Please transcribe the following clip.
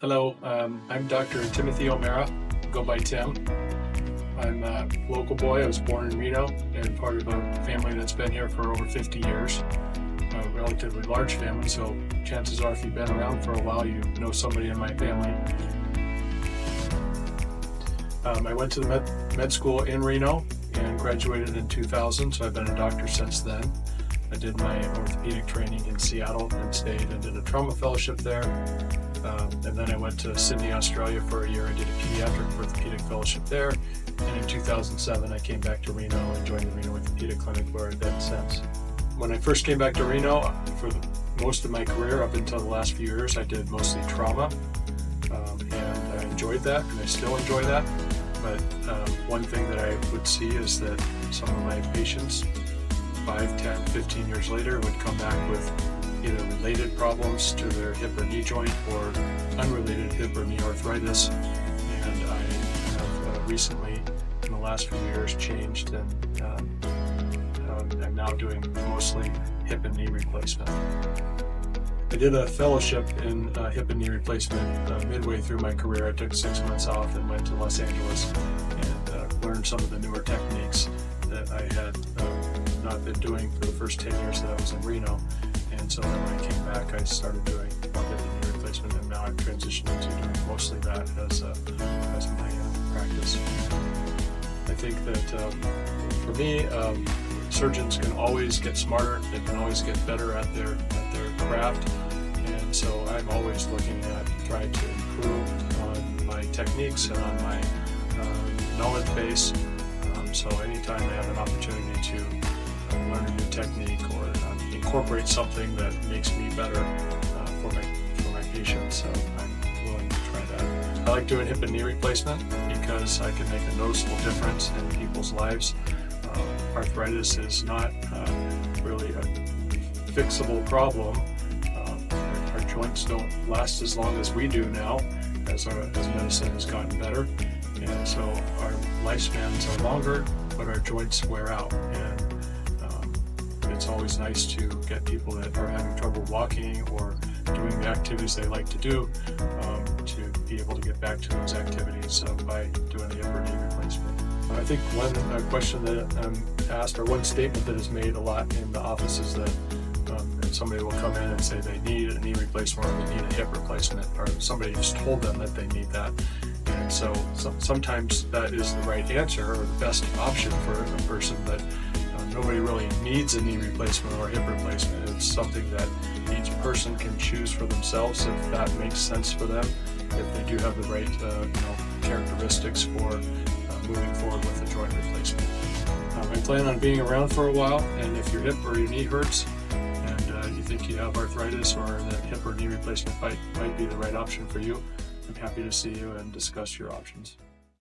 Hello, I'm Dr. Timothy O'Mara, go by Tim. I'm a local boy. I was born in Reno and part of a family that's been here for over 50 years. A relatively large family, so chances are if you've been around for a while, you know somebody in my family. I went to the med school in Reno and graduated in 2000, so I've been a doctor since then. I did my orthopedic training in Seattle and stayed and did a trauma fellowship there. And then I went to Sydney, Australia for a year. I did a pediatric orthopedic fellowship there. And in 2007, I came back to Reno and joined the Reno Orthopedic Clinic, where I've been since. When I first came back to Reno, for most of my career up until the last few years, I did mostly trauma. And I enjoyed that, and I still enjoy that. But one thing that I would see is that some of my patients, 5, 10, 15 years later, would come back with either related problems to their hip or knee joint or unrelated hip or knee arthritis. And I have recently, in the last few years, changed and I'm now doing mostly hip and knee replacement. I did a fellowship in hip and knee replacement midway through my career. I took 6 months off and went to Los Angeles and learned some of the newer techniques that I had not been doing for the first 10 years that I was in Reno. And so then when I came back, I started doing hip and knee replacement, and now I've transitioned into doing mostly that as my practice. I think that for me, surgeons can always get smarter. They can always get better at their craft, and so I'm always looking at trying to improve on my techniques and on my knowledge base. So anytime I have an opportunity to learn a new technique or incorporate something that makes me better for my patients, I'm willing to try that. I like doing hip and knee replacement because I can make a noticeable difference in people's lives. Arthritis is not really a fixable problem. Our joints don't last as long as we do now, as medicine has gotten better, and so our lifespans are longer, but our joints wear out. And it's always nice to get people that are having trouble walking or doing the activities they like to do to be able to get back to those activities by doing the hip or knee replacement. I think one question that I'm asked, or one statement that is made a lot in the office, is that somebody will come in and say they need a knee replacement or they need a hip replacement, or somebody just told them that they need that. And so sometimes that is the right answer or the best option for a person, but nobody really needs a knee replacement or a hip replacement. It's something that each person can choose for themselves if that makes sense for them, if they do have the right characteristics for moving forward with a joint replacement. I plan on being around for a while, and if your hip or your knee hurts and you think you have arthritis or that hip or knee replacement might be the right option for you, I'm happy to see you and discuss your options.